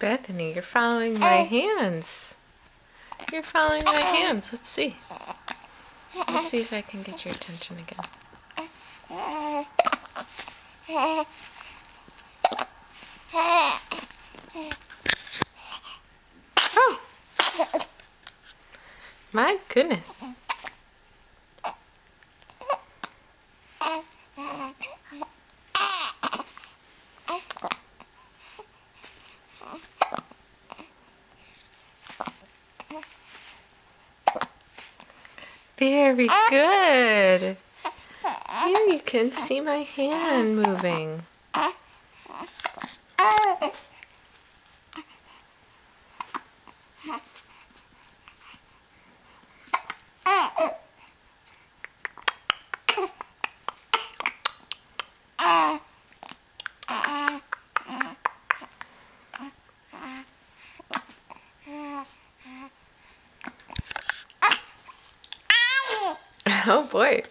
Bethany, you're following my hands. You're following my hands. Let's see. Let's see if I can get your attention again. Oh! My goodness. Very good. Here you can see my hand moving. Oh boy.